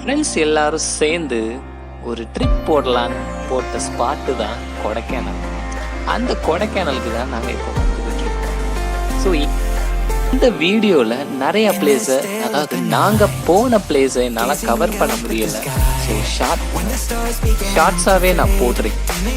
Friends எல்லாரும் சேர்ந்து ஒரு ட்ரிப் போடலான்னு போட்ட ஸ்பாட்டு தான் கொடைக்கானல். அந்த கொடைக்கானலுக்கு தான் நாங்கள் இப்போ வந்துக்கிட்டு இருக்கோம். ஸோ இந்த வீடியோவில் நிறைய பிளேஸை, அதாவது நாங்கள் போன பிளேஸை என்னால் கவர் பண்ண முடியலை. ஸோ ஷார்ட்ஸாகவே நான் போட்டிருக்கேன்.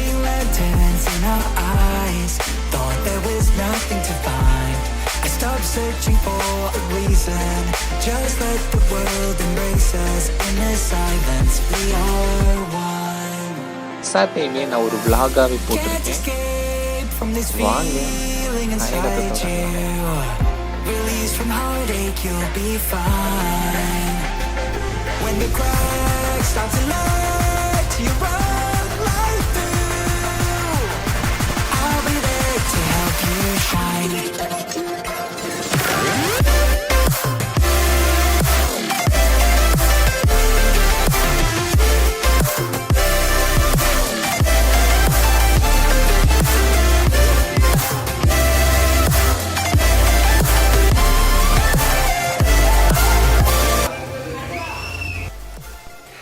Stop searching for a reason. Just let the world embrace us. In the silence we are one. சாத்தையுமே நான் ஒரு vlog-ஆவே போட்டிருக்கேன். வாங்க release from heartache, you'll be fine. When the cracks start to let you run light through, I'll be there to help you shine.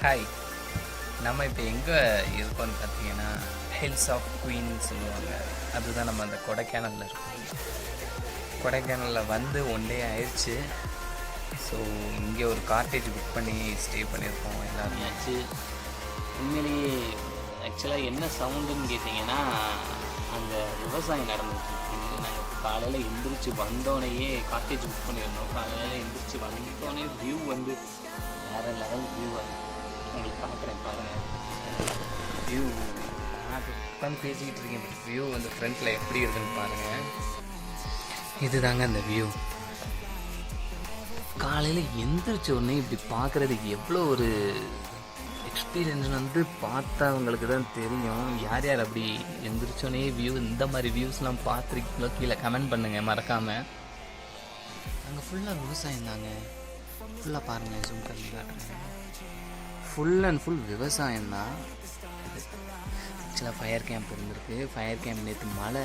Hi, நம்ம இப்போ எங்கே இருக்கோன்னு பார்த்தீங்கன்னா hills of queen சொல்லுவாங்க. அதுதான் நம்ம அந்த கொடைக்கானலில் இருக்கோம். கொடைக்கானலில் வந்து 1 day ஆயிடுச்சு. ஸோ இங்கே ஒரு கார்டேஜ் புக் பண்ணி ஸ்டே பண்ணியிருக்கோம் எல்லாருமே ஆச்சு. உண்மையிலேயே ஆக்சுவலாக என்ன சவுண்டுன்னு கேட்டிங்கன்னா, அங்கே விவசாயம் நடந்துட்டுருக்கு. நாங்கள் காலையில் எந்திரிச்சு வந்தோடனேயே கார்டேஜ் புக் பண்ணியிருந்தோம். காலையில் எந்திரிச்சு வந்தோடனே வியூ வந்து வேறு லெவல் வியூ உங்களுக்கு பார்க்குறேன் பாருங்கள். வியூ நான் உட்காந்து பேசிக்கிட்டு இருக்கேன், பட் வியூ வந்து ஃப்ரண்ட்டில் எப்படி இருக்குன்னு பாருங்கள். இதுதாங்க அந்த வியூ. காலையில் எந்திரிச்ச உடனே இப்படி பார்க்குறதுக்கு எவ்வளோ ஒரு எக்ஸ்பீரியன்ஸ் வந்து பார்த்தவங்களுக்கு தான் தெரியும். யார் யார் அப்படி எந்திரிச்சோடனே வியூ இந்த மாதிரி வியூஸ்லாம் பார்த்துருக்கீங்களோ கீழே கமெண்ட் பண்ணுங்கள் மறக்காமல். அங்கே ஃபுல்லாக விவசாயம் தாங்க. ஃபுல்லாக பாருங்கள், ஜூம் பண்ணி காட்டுறேன். ஃபுல் அண்ட் ஃபுல் விவசாயம் தான். ஆக்சுவலாக ஃபயர் கேம்ப் இருந்திருக்கு. ஃபயர் கேம்ப் நேற்று மழை,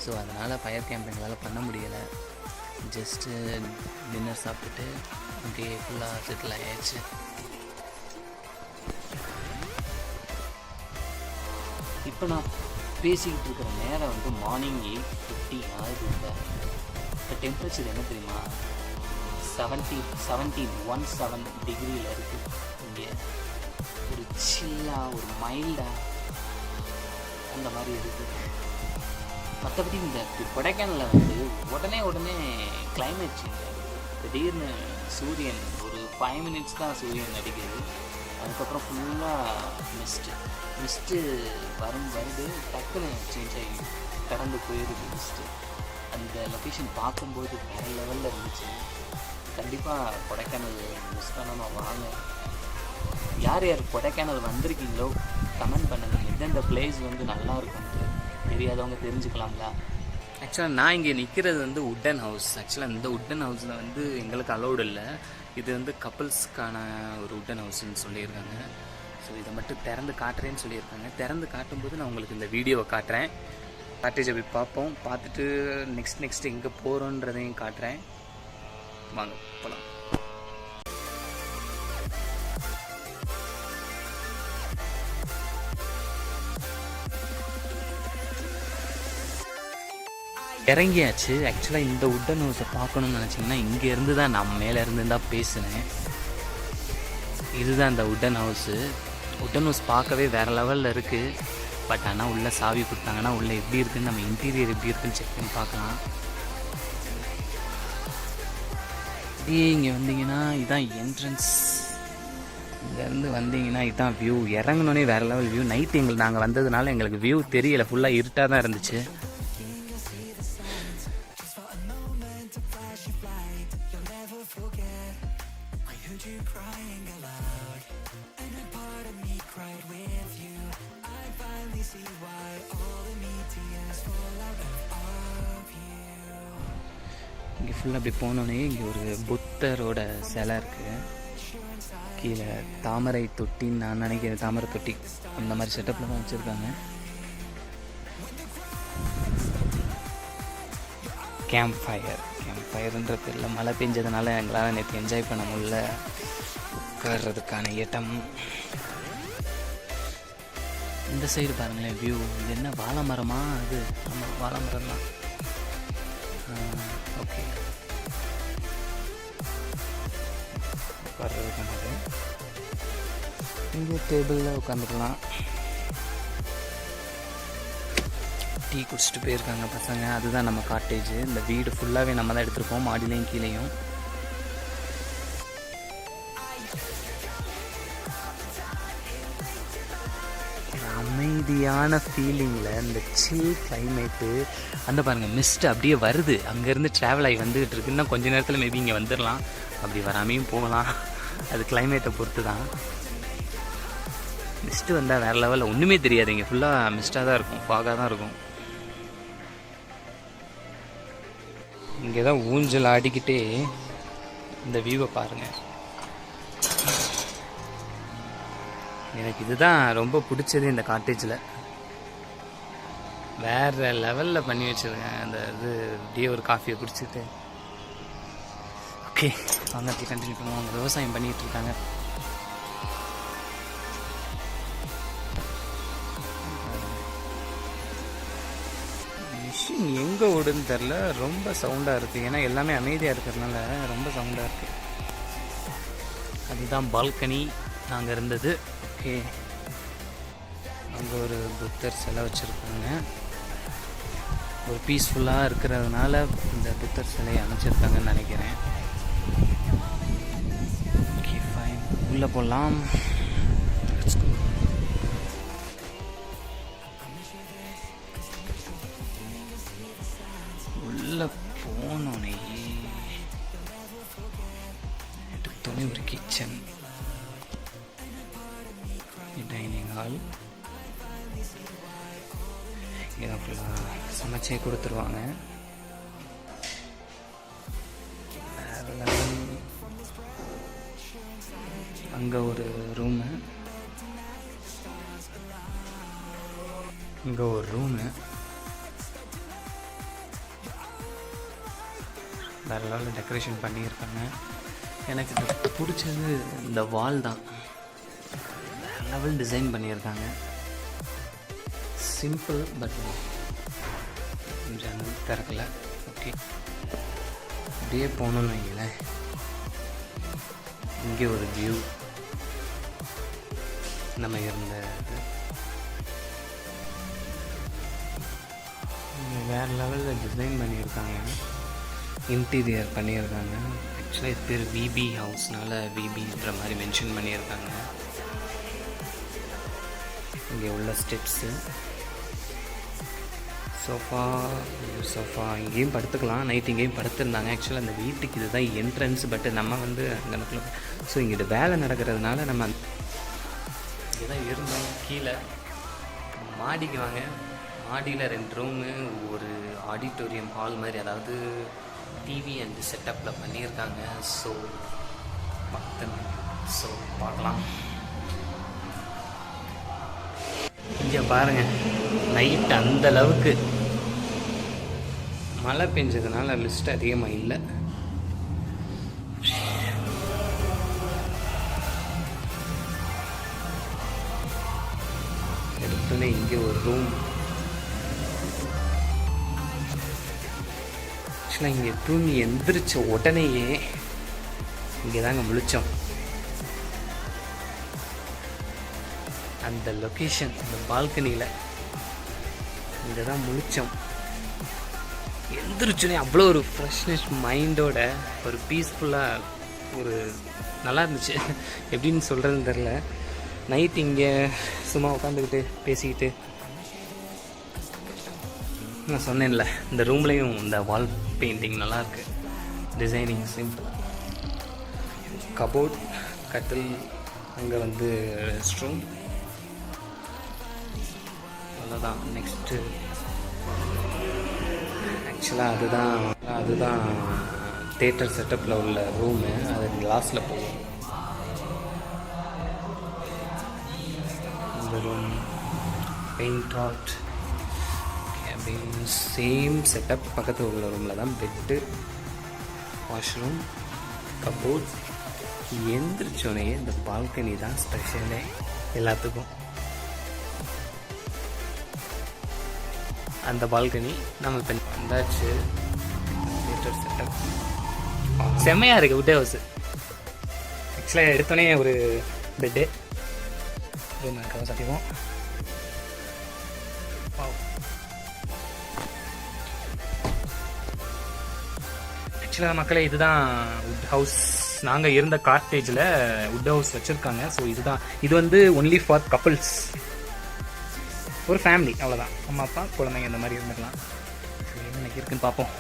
ஸோ அதனால் ஃபயர் கேம்ப் எங்களால் பண்ண முடியலை. ஜஸ்ட்டு டின்னர் சாப்பிட்டுட்டு அப்படியே ஃபுல்லாக செட்டில் ஆயாச்சு. இப்போ நான் பேசிக்கிட்டு இருக்கிற நேரம் வந்து மார்னிங் 8:50 ஆகுது. இப்போ டெம்பரேச்சர் என்ன தெரியுமா, 17 டிகிரியில் இருக்குது. இங்கே ஒரு சில்லாக ஒரு மைல்டாக அந்த மாதிரி இருக்குது. மற்றபடி இந்த கொடைக்கானலில் வந்து உடனே கிளைமேட் சேஞ்ச் ஆகுது. திடீர்னு சூரியன் ஒரு 5 minutes தான் சூரியன் அடிக்குது. அதுக்கப்புறம் ஃபுல்லாக மிஸ்ட்டு வருது, டக்குன்னு சேஞ்ச் ஆகி கடந்து போயிடுது மிஸ்ட்டு. அந்த லொக்கேஷன் பார்க்கும்போது வேறு லெவலில் இருந்துச்சு. கண்டிப்பாக கொடைக்கானல் மிஸ் பண்ணாமல் வாங்க. யார் யார் கொடைக்கானல் வந்திருக்கீங்களோ கமெண்ட் பண்ணுங்கள். எந்தெந்த பிளேஸ் வந்து நல்லா இருக்கும்ட்டு தெரியாதவங்க தெரிஞ்சுக்கலாம்ல. ஆக்சுவலாக நான் இங்கே நிற்கிறது வந்து உட்டன் ஹவுஸ். ஆக்சுவலாக இந்த உட்டன் ஹவுஸில் வந்து எங்களுக்கு அலௌடு இல்லை. இது வந்து கப்புள்ஸ்க்கான ஒரு உட்டன் ஹவுஸ்ன்னு சொல்லியிருக்காங்க. ஸோ இதை மட்டும் திறந்து காட்டுறேன்னு சொல்லியிருக்காங்க. திறந்து காட்டும்போது நான் உங்களுக்கு இந்த வீடியோவை காட்டுறேன். காட்டேஜை போய் பார்ப்போம். பார்த்துட்டு நெக்ஸ்ட் எங்கே போகிறோன்றதையும் காட்டுறேன். வாங்க போகலாம். இறங்கியாச்சு. ஆக்சுவலாக இந்த உட்டன் ஹவுஸை பார்க்கணுன்னு நினச்சிங்கன்னா இங்கேருந்து தான் நான் மேலேருந்து தான் பேசினேன். இதுதான் இந்த உட்டன் ஹவுஸு. உட்டன் ஹவுஸ் பார்க்கவே வேறு லெவலில் இருக்குது. பட் ஆனால் உள்ளே சாவி கொடுத்தாங்கன்னா உள்ளே எப்படி இருக்குதுன்னு, நம்ம இன்டீரியர் எப்படி இருக்குதுன்னு செக் பண்ணி பார்க்கலாம். இதே இங்கே வந்தீங்கன்னா இதுதான் என்ட்ரன்ஸ். இங்கேருந்து வந்தீங்கன்னா இதுதான் வியூ. இறங்கினோன்னே வேறு லெவல் வியூ. நைட்டு நாங்கள் வந்ததுனால எங்களுக்கு வியூ தெரியலை, ஃபுல்லாக இருட்டாக தான் இருந்துச்சு. இங்கே ஃபுல்லாக அப்படி போனோடனே இங்கே ஒரு புத்தரோட சிலை இருக்குது. கீழே தாமரை தொட்டின்னு நான் நினைக்கிறேன். தாமரை தொட்டி அந்த மாதிரி செட்டப்பில் தான் வச்சுருக்காங்க. கேம்ப் ஃபயர்ன்ற பேரில் மழை பெஞ்சதுனால எங்களால் நேற்று என்ஜாய் பண்ண முடியல. உட்கார்றதுக்கான இடம். இந்த சைடு பாருங்களேன் வியூ. இது என்ன வாழை மரமா? அது ஆமாம், வாழை மரம் தான். ஓகே, உட்கார்றதுக்கானது. இங்கே டேபிளில் உட்காந்துக்கலாம். டீ குடிச்சிட்டு போயிருக்காங்க பசங்க. அதுதான் நம்ம காட்டேஜ். இந்த வீடு ஃபுல்லாகவே நம்ம தான் எடுத்துருக்கோம், மாடிலையும் கீழேயும். அமைதியான ஃபீலிங்கில் இந்த சில் கிளைமேட்டு. அந்த பாருங்கள் மிஸ்ட் அப்படியே வருது. அங்கேருந்து ட்ராவல் ஆகி வந்துகிட்டு இருக்கு. இன்னும் கொஞ்சம் நேரத்தில் மேபி இங்கே வந்துடலாம், அப்படி வராமையும் போகலாம். அது கிளைமேட்டை பொறுத்து தான். மிஸ்ட்டு வந்தால் வேறு லெவலில் ஒன்றுமே தெரியாது. இங்கே ஃபுல்லாக மிஸ்ட்டாக தான் இருக்கும், ஃபாகாக தான் இருக்கும். இங்கே தான் ஊஞ்சல் ஆடிக்கிட்டே இந்த வியூவை பாருங்கள். எனக்கு இதுதான் ரொம்ப பிடிச்சது இந்த காட்டேஜில். வேறு லெவலில் பண்ணி வச்சுருக்கேன். அந்த இது அப்படியே ஒரு காஃபியை குடிச்சிட்டு. ஓகே, வாங்க அப்படி கண்டினியூ பண்ணுவோம். அவங்க விவசாயம் பண்ணிகிட்டு இருக்காங்க. மிஷின் எங்கே ஓடுன்னு தெரில, ரொம்ப சவுண்டாக இருக்குது. ஏன்னா எல்லாமே அமைதியாக இருக்கிறதுனால ரொம்ப சவுண்டாக இருக்குது. அதுதான் பால்கனி நாங்கள் இருந்தது. ஓகே, அங்கே ஒரு புத்தர் சிலை வச்சுருக்காங்க. ஒரு பீஸ்ஃபுல்லாக இருக்கிறதுனால இந்த புத்தர் சிலையை அமைச்சிருக்காங்கன்னு நினைக்கிறேன். ஓகே ஃபைன், உள்ளே போகலாம். உள்ளே போனோன்னே எடுத்தோடனே ஒரு கிச்சன், டைனிங் ஹால். இங்கே தான் ஃபுல்லாக சமைச்சே கொடுத்துருவாங்க. அங்கே ஒரு ரூமு, இங்கே ஒரு ரூமு. வேறு லெவலில் டெக்கரேஷன் பண்ணியிருக்காங்க. எனக்கு இது பிடிச்சது இந்த வால் தான். வேறு லெவல் டிசைன் பண்ணியிருக்காங்க. சிம்பிள் பட் கொஞ்சம் திறக்கல. ஓகே, அப்படியே போகணுன்னு வைங்களேன். இங்கே ஒரு வியூ நம்ம இருந்த வேறு லெவலில் டிசைன் பண்ணியிருக்காங்க, இன்டீரியர் பண்ணியிருக்காங்க. ஆக்சுவலாக இது பேர் விபி ஹவுஸ்னால விபின்ற மாதிரி மென்ஷன் பண்ணியிருக்காங்க. இங்கே உள்ள ஸ்டெப்ஸு, சோஃபா இங்கேயும் படுத்துக்கலாம். நைட் இங்கேயும் படுத்துருந்தாங்க. ஆக்சுவலாக அந்த வீட்டுக்கு இதுதான் என்ட்ரன்ஸ், பட் நம்ம வந்து அங்கே ஸோ இங்கே வேலை நடக்கிறதுனால நம்ம இங்கே தான் இருந்தோம். கீழே மாடிக்கு வாங்க. மாடியில் 2 ரூமு, ஒரு ஆடிட்டோரியம் ஹால் மாதிரி, அதாவது டிவி அண்ட் செட்டப்பில் பண்ணியிருக்காங்க. ஸோ பார்க்கலாம். இங்கே பாருங்கள், நைட் அந்த அளவுக்கு மழை பெஞ்சதுனால மிஸ்ட் அதிகமாக இல்லை. எடுத்தோன்னே இங்கே ஒரு ரூம். ஆக்சுவலாக இங்கே தூங்கி எந்திரிச்ச உடனேயே இங்கே தாங்க முழித்தோம். அந்த லொக்கேஷன், அந்த பால்கனியில் இங்கே தான் முழித்தோம். எந்திரிச்சோன்னே அவ்வளோ ஒரு ஃப்ரெஷ்னஸ் மைண்டோட, ஒரு பீஸ்ஃபுல்லாக, ஒரு நல்லா இருந்துச்சு. எப்படின்னு சொல்கிறதுன்னு தெரில. நைட் இங்கே சும்மா உட்காந்துக்கிட்டு பேசிக்கிட்டு, நான் சொன்னேன்ல இந்த ரூம்லேயும் இந்த வால் பெயிண்டிங் நல்லாயிருக்கு, டிசைனிங் சிம்பிள். கபோர்ட், கட்டில், அங்கே வந்து ரெஸ்ட் ரூம். அவ்வளோதான். நெக்ஸ்ட்டு ஆக்சுவலாக அதுதான் தேட்டர் செட்டப்பில் உள்ள ரூமு. அது லாஸ்ட்டில் போகும். இந்த ரூம் பெயிண்ட் ஆர்ட் அப்படின்னு சேம் செட்டப். பக்கத்தில் உள்ள ரூமில் தான் பெட்டு, வாஷ்ரூம், கபோர்ட், எந்திரிச்சோடனே இந்த பால்கனி தான் ஸ்பெஷலே எல்லாத்துக்கும். அந்த பால்கனி நம்ம இப்போ வந்தாச்சு. செட்டப் செம்மையாக இருக்குது. உட் ஹவுஸ் ஆக்சுவலாக எடுத்தோடனே ஒரு பெட்டு கதை சாத்திடுவோம். ஆக்சுவலாக மக்களே இதுதான் உட் ஹவுஸ். நாங்கள் இருந்த கார்டேஜில் உட் ஹவுஸ் வச்சுருக்காங்க. ஸோ இது வந்து ஒன்லி ஃபார் கப்புள்ஸ், ஒரு ஃபேமிலி, அவ்வளோதான். அம்மா அப்பா குழந்தைங்க இந்த மாதிரி இருந்துக்கலாம். ஸோ என்ன இருக்குன்னு பார்ப்போம்.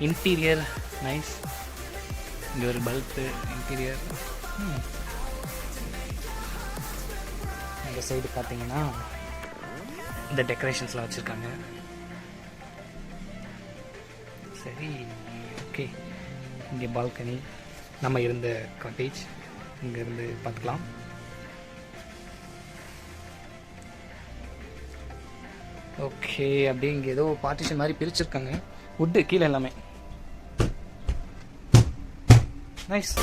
Interior nice. இங்கே ஒரு பல்பு இன்டீரியர். இந்த சைடு பார்த்தீங்கன்னா இந்த டெக்கரேஷன்ஸ்லாம் வச்சுருக்காங்க. சரி, ஓகே. இங்கே பால்கனி, நம்ம இருந்த காட்டேஜ் இங்கேருந்து பார்த்துக்கலாம். ஓகே, அப்படியே இங்கே ஏதோ பார்ட்டிஷன் மாதிரி பிரிச்சுருக்காங்க. வுட்டு கீழே எல்லாமே நைஸ்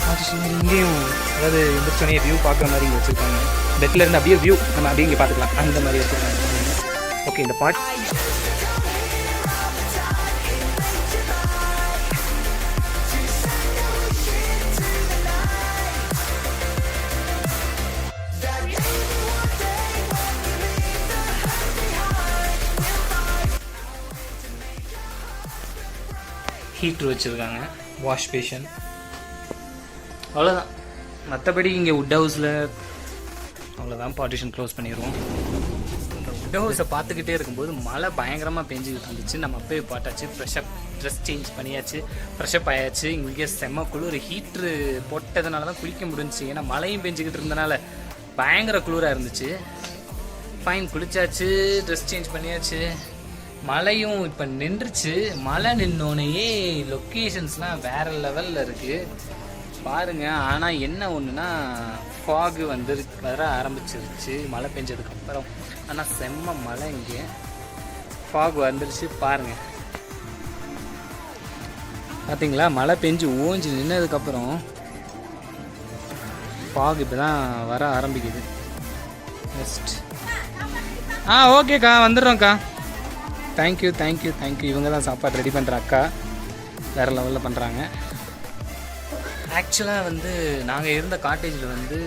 பார்ட்டிஷன் மாதிரி. இங்கேயும் அதாவது எந்திரிச்சோடனே வியூ பார்க்குற மாதிரி இங்கே வச்சுருக்காங்க. பெட்டில் இருந்து அப்படியே வியூ நம்ம அப்படியே இங்கே பார்த்துக்கலாம், அந்த மாதிரி வச்சுருக்காங்க. ஓகே, இந்த பார்ட் ஹீட்ரு வச்சுருக்காங்க, வாஷ் பேஷன், அவ்வளோதான். மற்றபடி இங்கே உட் ஹவுஸில் அவ்வளோதான். பார்ட்டிஷன் க்ளோஸ் பண்ணிடுவோம். உட் ஹவுஸை பார்த்துக்கிட்டே இருக்கும்போது மழை பயங்கரமாக பெஞ்சிக்கிட்டு இருந்துச்சு. நம்ம அப்போயே பாட்டாச்சு, ஃப்ரெஷ்ஷப் ட்ரெஸ் சேஞ்ச் பண்ணியாச்சு, ஃப்ரெஷ்ஷப் ஆயாச்சு. இங்கே செம்ம குளிர். ஹீட்ரு போட்டதுனால தான் குளிக்க முடிஞ்சிச்சு. ஏன்னா மழையும் பெஞ்சிக்கிட்டு இருந்தனால பயங்கர குளிராக இருந்துச்சு. ஃபைன், குளிச்சாச்சு, ட்ரெஸ் சேஞ்ச் பண்ணியாச்சு. மழையும் இப்போ நின்றுச்சு. மழை நின்னோனையே லொக்கேஷன்ஸ்லாம் வேறு லெவலில் இருக்குது பாருங்கள். ஆனால் என்ன ஒன்றுனா ஃபாகு வர ஆரம்பிச்சிருச்சு மழை பெஞ்சதுக்கப்புறம். ஆனால் செம்ம மழை, இங்கே ஃபாக் வந்துருச்சு பாருங்கள். பார்த்தீங்களா, மழை பெஞ்சு ஓஞ்சி நின்னதுக்கப்புறம் ஃபாக் இப்போ தான் வர ஆரம்பிக்குது. நெக்ஸ்ட் ஓகேக்கா, வந்துடுறோம்க்கா. Thank you thank you thank you. இவங்க தான் சாப்பாடு ரெடி பண்ணுற அக்கா, வேறு லெவலில் பண்ணுறாங்க. ஆக்சுவலாக வந்து நாங்கள் இருந்த காட்டேஜில் வந்து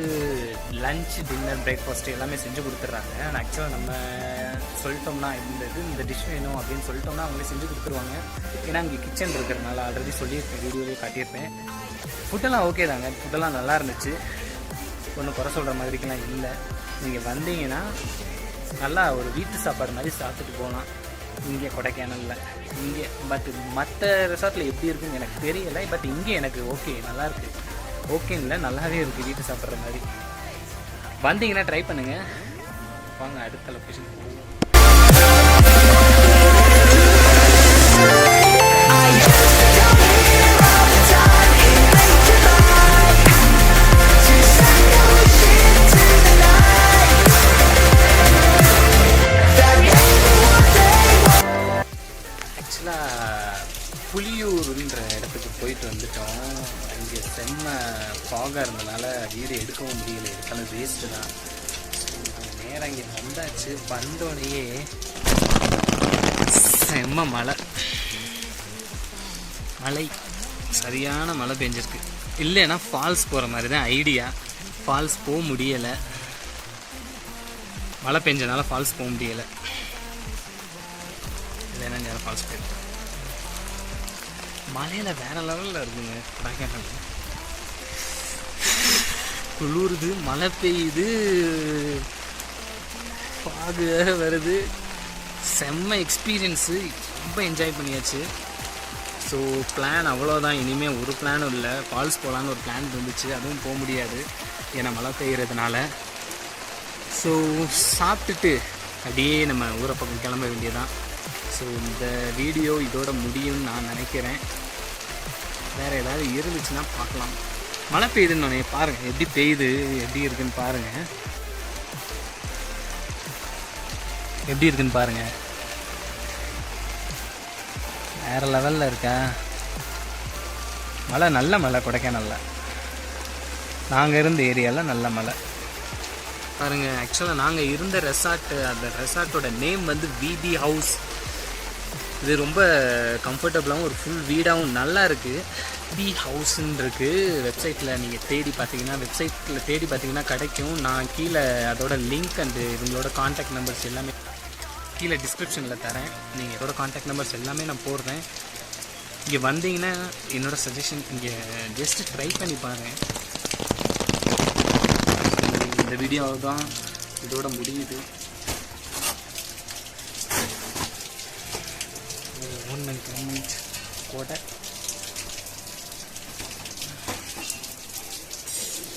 லன்ச், டின்னர், பிரேக்ஃபாஸ்ட்டு எல்லாமே செஞ்சு கொடுத்துட்றாங்க. ஆனால் ஆக்சுவலாக நம்ம சொல்லிட்டோம்னா இந்த டிஷ் வேணும் அப்படின்னு சொல்லிட்டோம்னா அவங்களே செஞ்சு கொடுத்துருவாங்க. ஏன்னா இங்கே கிச்சன் இருக்கிறதுனால ஆல்ரெடி சொல்லியிருப்பேன், வீடியோலேயே காட்டியிருப்பேன். ஃபுட்டெல்லாம் ஓகே தாங்க, ஃபுட்டெல்லாம் நல்லா இருந்துச்சு, ஒன்றும் குறை சொல்கிற மாதிரிக்கெல்லாம் இல்லை. நீங்கள் வந்தீங்கன்னா நல்லா ஒரு வீட்டு சாப்பாடு மாதிரி சாப்பிட்டுட்டு போகலாம் இங்கே கொடைக்கானலில். இங்கே மற்ற ரெசார்ட்டில் எப்படி இருக்குன்னு எனக்கு தெரியலை. பட் இங்கே எனக்கு ஓகே, நல்லாயிருக்கு. ஓகேன்னு இல்லை, நல்லாவே இருக்குது வீட்டு சாப்பிட்ற மாதிரி. வந்தீங்கன்னா ட்ரை பண்ணுங்கள். வாங்க அடுத்த லொக்கேஷன் போவோம். புலியூருன்ற இடத்துக்கு போயிட்டு வந்துட்டோம். இங்கே செம்ம ஃபாகாக இருந்தனால வீடு எடுக்கவும் முடியல, எடுத்தாலும் வேஸ்ட்டு தான். நேராக இங்கே வந்தாச்சு. வந்தோடனேயே செம்ம மழை சரியான மழை பெஞ்சிருக்கு. இல்லைன்னா ஃபால்ஸ் போகிற மாதிரி தான் ஐடியா. ஃபால்ஸ் போக முடியலை, மழை பெஞ்சனால ஃபால்ஸ் போக முடியலை. இல்லைன்னா நேரம் ஃபால்ஸ் போயிருக்கேன். மலையில் வேறு லெவலில் இருக்குங்க கொடைக்கானல். குளிருது, மழை பெய்யுது, ஃபாகு வருது. செம்ம எக்ஸ்பீரியன்ஸு, ரொம்ப என்ஜாய் பண்ணியாச்சு. ஸோ பிளான் அவ்வளோதான். இனிமேல் ஒரு பிளானும் இல்லை. ஃபால்ஸ் போகலான்னு ஒரு பிளான் இருந்துச்சு, அதுவும் போக முடியாது ஏன்னா மழை பெய்கிறதுனால. ஸோ சாப்பிட்டுட்டு அப்படியே நம்ம ஊரை பக்கம் கிளம்ப வேண்டியதான். ஸோ இந்த வீடியோ இதோட முடியும்னு நான் நினைக்கிறேன். வேறு ஏதாவது இருந்துச்சுன்னா பார்க்கலாம். மழை பெய்யுதுன்னு நானே பாருங்கள், எப்படி பெய்யுது, எப்படி இருக்குன்னு பாருங்கள், எப்படி இருக்குன்னு பாருங்கள். வேறு லெவலில் இருக்கா. மலை நல்ல மலை கொடைக்கானலில். நாங்கள் இருந்த ஏரியாவில் நல்ல மலை பாருங்கள். ஆக்சுவலாக நாங்கள் இருந்த ரெசார்ட்டு, அந்த ரெசார்ட்டோட நேம் வந்து விபி ஹவுஸ். இது ரொம்ப கம்ஃபர்டபுளாகவும் ஒரு ஃபுல் வீடாகவும் நல்லா இருக்குது. விபி ஹவுஸ்ன்னு இருக்குது. வெப்சைட்டில் நீங்கள் தேடி பார்த்தீங்கன்னா கிடைக்கும். நான் கீழே அதோட லிங்க் அண்டு இவங்களோட காண்டாக்ட் நம்பர்ஸ் எல்லாமே கீழே டிஸ்கிரிப்ஷனில் தரேன். நீங்கள் இதோட காண்டாக்ட் நம்பர்ஸ் எல்லாமே நான் போடுறேன். இங்கே வந்தீங்கன்னா என்னோடய சஜஷன் இங்கே ஜஸ்ட்டு ட்ரை பண்ணி பாருங்கள். இந்த வீடியோ தான் இதோட முடியுது. கோட்டை